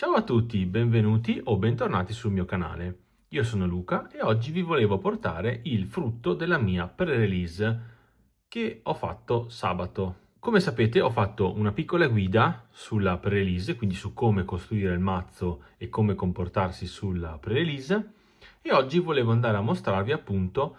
Ciao a tutti, benvenuti o bentornati sul mio canale. Io sono Luca e oggi vi volevo portare il frutto della mia pre-release che ho fatto sabato. Come sapete ho fatto una piccola guida sulla pre-release, quindi su come costruire il mazzo e come comportarsi sulla pre-release, e oggi volevo andare a mostrarvi appunto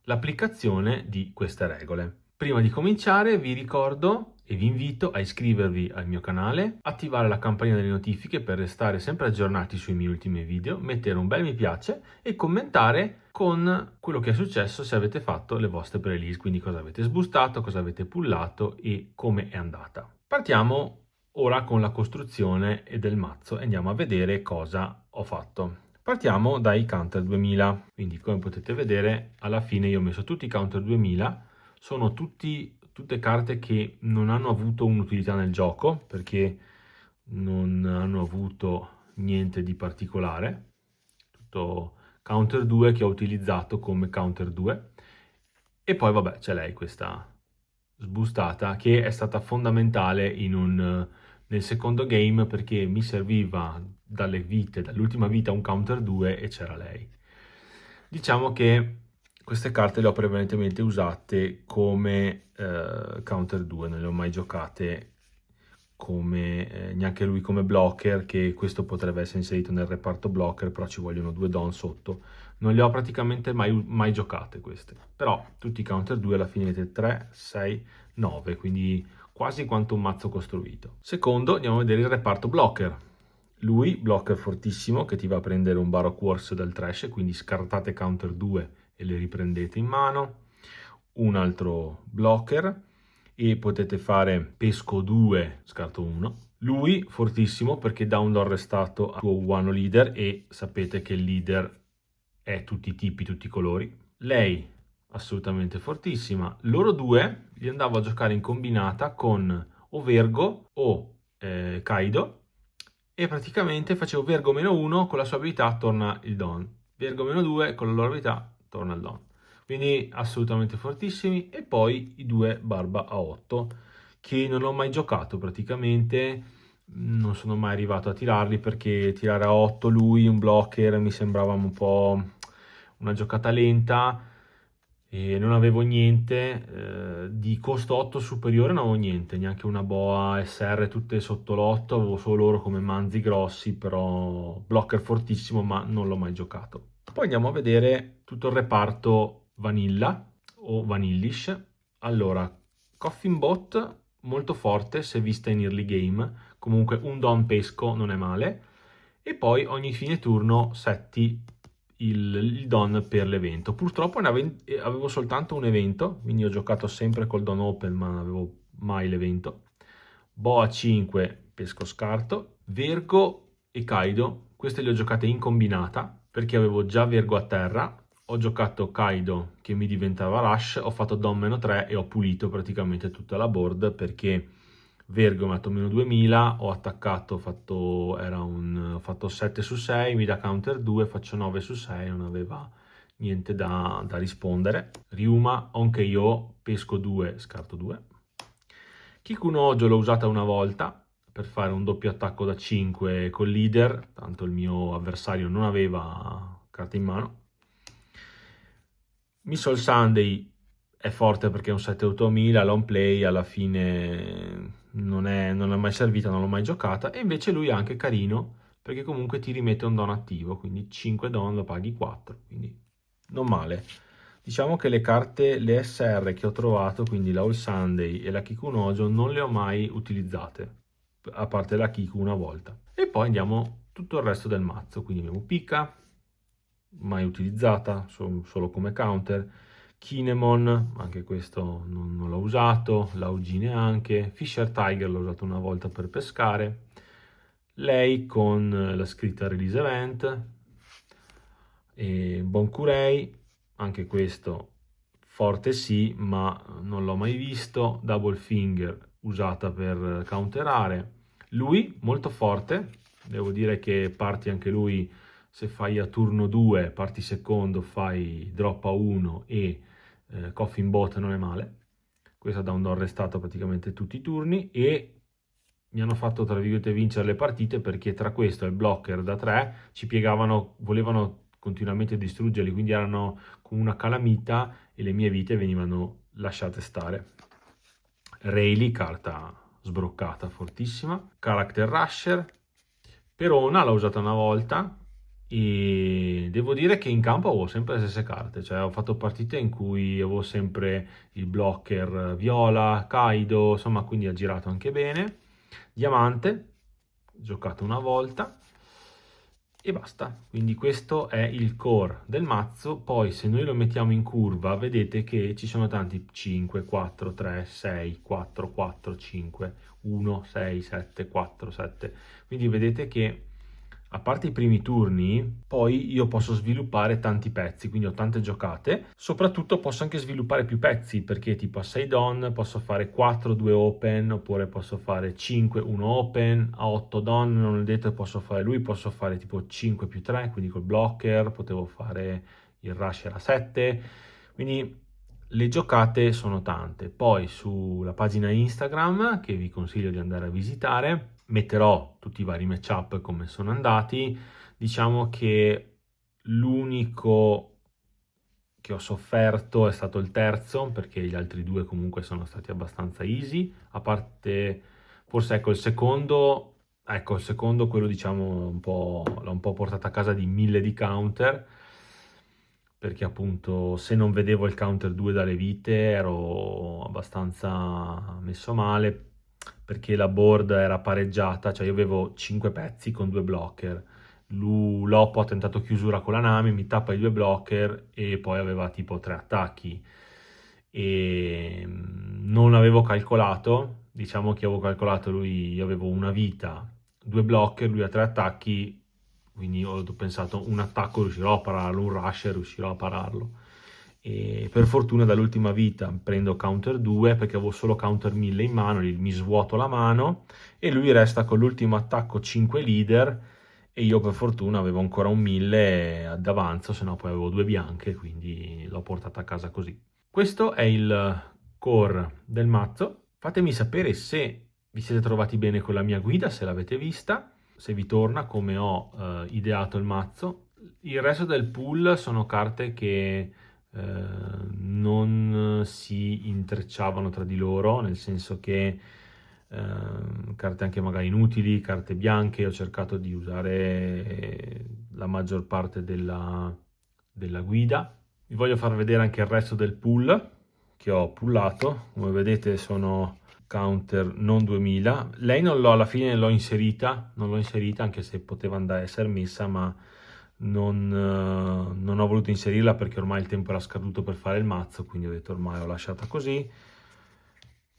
l'applicazione di queste regole. Prima di cominciare vi ricordo e vi invito a iscrivervi al mio canale, attivare la campanella delle notifiche per restare sempre aggiornati sui miei ultimi video, mettere un bel mi piace e commentare con quello che è successo se avete fatto le vostre pre-release, quindi cosa avete sbustato, cosa avete pullato e come è andata. Partiamo ora con la costruzione del mazzo e andiamo a vedere cosa ho fatto. Partiamo dai counter 2000, quindi come potete vedere alla fine io ho messo tutti i counter 2000, sono tutte carte che non hanno avuto un'utilità nel gioco perché non hanno avuto niente di particolare, tutto counter 2 che ho utilizzato come counter 2 e poi vabbè c'è lei questa sbustata che è stata fondamentale nel secondo game perché mi serviva dall'ultima vita un counter 2 e c'era lei. Diciamo che queste carte le ho prevalentemente usate come counter 2, non le ho mai giocate come neanche lui come blocker, che questo potrebbe essere inserito nel reparto blocker, però ci vogliono due don sotto. Non le ho praticamente mai giocate queste, però tutti i counter 2 alla fine avete 3, 6, 9, quindi quasi quanto un mazzo costruito. Secondo andiamo a vedere il reparto blocker. Lui, blocker fortissimo, che ti va a prendere un Baroque Wars dal trash, quindi scartate counter 2 e le riprendete in mano. Un altro blocker e potete fare pesco 2, scarto 1. Lui fortissimo perché dà un do restato al tuo one leader e sapete che il leader è tutti i tipi, tutti i colori. Lei assolutamente fortissima. Loro due li andavo a giocare in combinata con o Vergo o Kaido e praticamente facevo Vergo -1 con la sua abilità torna il Don. Vergo -2 con la loro abilità torna il Don. Quindi assolutamente fortissimi. E poi i due Barba a 8 che non ho mai giocato praticamente, non sono mai arrivato a tirarli perché tirare a 8 lui, un blocker, mi sembrava un po' una giocata lenta e non avevo niente, di costo 8 superiore non avevo niente, neanche una boa SR tutte sotto l'8, avevo solo loro come manzi grossi, però blocker fortissimo ma non l'ho mai giocato. Poi andiamo a vedere tutto il reparto Vanilla o Vanillish. Allora, Coffin Bot molto forte se vista in early game, comunque un Don pesco non è male, e poi ogni fine turno setti il Don per l'evento. Purtroppo avevo soltanto un evento, quindi ho giocato sempre col Don Open ma non avevo mai l'evento. Boa 5, pesco scarto, Vergo e Kaido, queste le ho giocate in combinata perché avevo già Vergo a terra, ho giocato Kaido che mi diventava Rush, ho fatto Don -3 e ho pulito praticamente tutta la board perché Vergo mi ha fatto -2000, ho attaccato, ho fatto 7 su 6, mi dà counter 2, faccio 9 su 6, non aveva niente da rispondere. Ryuma, anche io, pesco 2, scarto 2. Kikunojo l'ho usata una volta per fare un doppio attacco da 5 col leader, tanto il mio avversario non aveva carte in mano. Missile Sunday è forte perché è un 78000, long play, alla fine non è mai servita, non l'ho mai giocata, e invece lui è anche carino perché comunque ti rimette un don attivo, quindi 5 don lo paghi 4, quindi non male. Diciamo che le carte, le SR che ho trovato, quindi la All Sunday e la Kikunojo, non le ho mai utilizzate, a parte la Kiku una volta. E poi andiamo tutto il resto del mazzo, quindi abbiamo Pika, mai utilizzata, solo come counter, Kinemon, anche questo non l'ho usato, Laugi neanche, Fisher Tiger l'ho usato una volta per pescare, lei con la scritta Release Event, e Bonkurei, anche questo forte sì, ma non l'ho mai visto, Double Finger usata per counterare, lui molto forte, devo dire che parti anche lui, se fai a turno 2, parti secondo, fai drop a 1 e Coffin Bot non è male, questa dà un do arrestato praticamente tutti i turni, e mi hanno fatto tra virgolette vincere le partite, perché tra questo e il blocker da 3 ci piegavano, volevano continuamente distruggerli, quindi erano come una calamita e le mie vite venivano lasciate stare. Rayleigh, carta sbroccata fortissima. Character Rusher. Perona l'ho usata una volta e devo dire che in campo avevo sempre le stesse carte, cioè ho fatto partite in cui avevo sempre il blocker viola, Kaido, insomma, quindi ha girato anche bene. Diamante, giocato una volta e basta. Quindi questo è il core del mazzo. Poi se noi lo mettiamo in curva vedete che ci sono tanti 5, 4, 3, 6, 4, 4, 5, 1, 6, 7, 4, 7. Quindi vedete che a parte i primi turni, poi io posso sviluppare tanti pezzi, quindi ho tante giocate. Soprattutto posso anche sviluppare più pezzi, perché tipo a 6 don posso fare 4, 2 open, oppure posso fare 5, 1 open. A 8 don non è detto che posso fare lui, posso fare tipo 5 più 3, quindi col blocker, potevo fare il rusher a 7. Quindi le giocate sono tante. Poi sulla pagina Instagram, che vi consiglio di andare a visitare, metterò tutti i vari matchup come sono andati. Diciamo che l'unico che ho sofferto è stato il terzo, perché gli altri due comunque sono stati abbastanza easy, a parte forse il secondo quello diciamo l'ho un po' portato a casa di 1000 di counter, perché appunto se non vedevo il counter 2 dalle vite ero abbastanza messo male, perché la board era pareggiata, cioè io avevo 5 pezzi con 2 blocker. L'Oppo ha tentato chiusura con la Nami, mi tappa i 2 blocker e poi aveva tipo 3 attacchi. E non avevo calcolato, diciamo che avevo calcolato io avevo una vita, 2 blocker, lui ha 3 attacchi, quindi ho pensato un attacco riuscirò a pararlo, un rusher riuscirò a pararlo. E per fortuna dall'ultima vita prendo counter 2 perché avevo solo counter 1000 in mano, mi svuoto la mano e lui resta con l'ultimo attacco 5 leader e io per fortuna avevo ancora un 1000 d'avanzo, se no poi avevo 2 bianche, quindi l'ho portata a casa così. Questo è il core del mazzo. Fatemi sapere se vi siete trovati bene con la mia guida, se l'avete vista, se vi torna come ho ideato il mazzo. Il resto del pool sono carte che non si intrecciavano tra di loro, nel senso che carte anche magari inutili, carte bianche, ho cercato di usare la maggior parte della guida. Vi voglio far vedere anche il resto del pool che ho pullato. Come vedete sono counter non 2000. Lei non l'ho alla fine l'ho inserita, non l'ho inserita anche se poteva andare a essere messa, ma non ho voluto inserirla perché ormai il tempo era scaduto per fare il mazzo, quindi ho detto ormai ho lasciata così.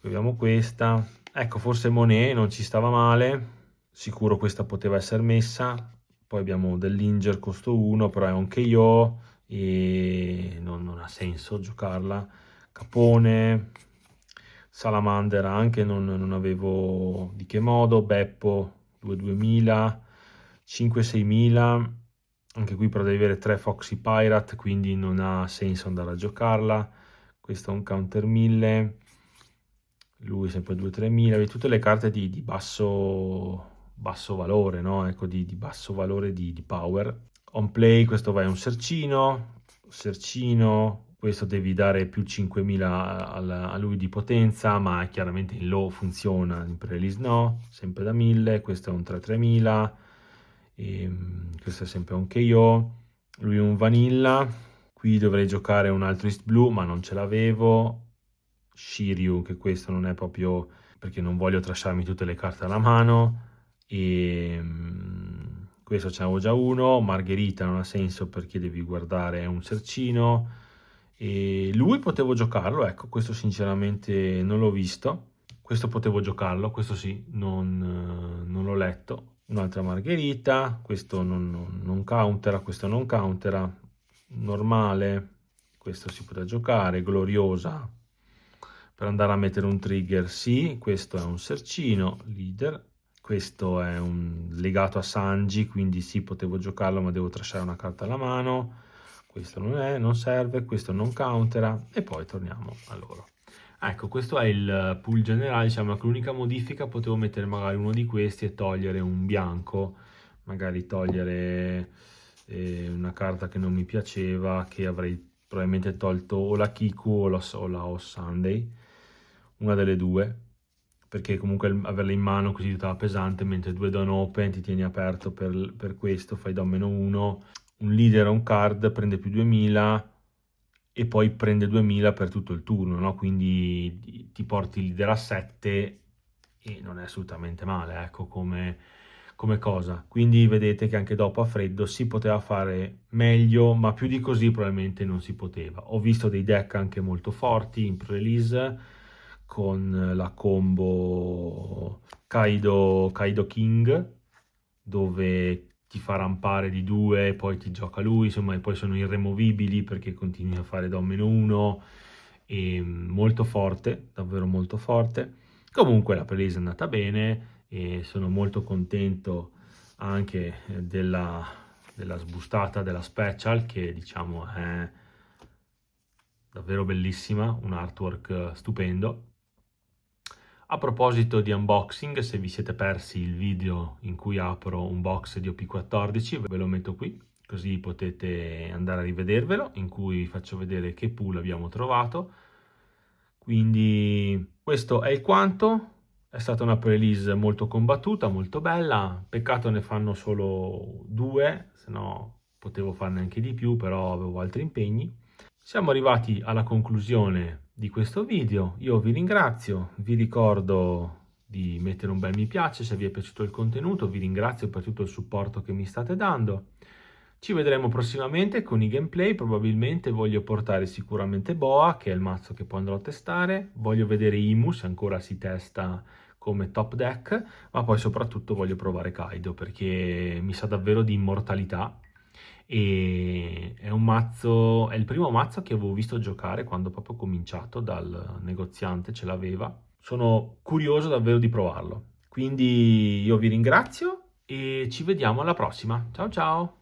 Vediamo questa. Ecco, forse Monet non ci stava male, sicuro questa poteva essere messa. Poi abbiamo dell'Inger costo 1, però è un KO e non ha senso giocarla. Capone, Salamander anche non avevo di che modo. Beppo 2-2000, 5-6000, anche qui però devi avere 3 Foxy Pirate, quindi non ha senso andare a giocarla. Questo è un counter 1000, lui sempre 2-3000, tutte le carte di basso valore, no? Ecco, di basso valore di power. On play questo va a un sercino, questo devi dare più 5000 a lui di potenza, ma chiaramente in low funziona, in pre-release no, sempre da 1000, questo è un 3-3000, questo è sempre un KO, lui è un vanilla, qui dovrei giocare un altro East Blue, ma non ce l'avevo, Shiryu, che questo non è proprio, perché non voglio trasciarmi tutte le carte alla mano, e questo ce n'avevo già uno. Margherita non ha senso perché devi guardare, è un sercino, e lui potevo giocarlo, ecco, questo sinceramente non l'ho visto, questo potevo giocarlo, questo sì, non l'ho letto. Un'altra Margherita, questo non countera, questo non countera, normale, questo si potrà giocare, gloriosa, per andare a mettere un trigger sì, questo è un sercino, leader, questo è un legato a Sanji, quindi sì, potevo giocarlo, ma devo trasciare una carta alla mano, questo non serve, questo non countera, e poi torniamo a loro. Ecco, questo è il pool generale, diciamo che l'unica modifica potevo mettere magari uno di questi e togliere un bianco, magari togliere una carta che non mi piaceva, che avrei probabilmente tolto o la Kiku o la Off Sunday, una delle due, perché comunque averla in mano così diventava pesante, mentre due Don Open ti tieni aperto per questo, fai da -1, un leader o un card prende più 2000 e poi prende 2000 per tutto il turno, no? Quindi ti porti il leader a 7 e non è assolutamente male, ecco, come cosa. Quindi vedete che anche dopo a freddo si poteva fare meglio, ma più di così probabilmente non si poteva. Ho visto dei deck anche molto forti in pre-release con la combo Kaido King, dove ti fa rampare di 2, poi ti gioca lui, insomma, e poi sono irremovibili perché continui a fare da -1, e molto forte, davvero molto forte. Comunque la presa è andata bene e sono molto contento anche della sbustata della Special, che diciamo è davvero bellissima, un artwork stupendo. A proposito di unboxing, se vi siete persi il video in cui apro un box di OP14, ve lo metto qui, così potete andare a rivedervelo, in cui vi faccio vedere che pool abbiamo trovato. Quindi questo è il quanto. È stata una pre-release molto combattuta, molto bella. Peccato ne fanno solo 2, se no potevo farne anche di più, però avevo altri impegni. Siamo arrivati alla conclusione di questo video. Io vi ringrazio, vi ricordo di mettere un bel mi piace se vi è piaciuto il contenuto, vi ringrazio per tutto il supporto che mi state dando. Ci vedremo prossimamente con i gameplay, probabilmente voglio portare sicuramente Boa, che è il mazzo che poi andrò a testare, voglio vedere Imu se ancora si testa come top deck, ma poi soprattutto voglio provare Kaido perché mi sa davvero di immortalità e è un mazzo, è il primo mazzo che avevo visto giocare quando proprio ho cominciato dal negoziante, ce l'aveva. Sono curioso davvero di provarlo. Quindi io vi ringrazio e ci vediamo alla prossima. Ciao ciao!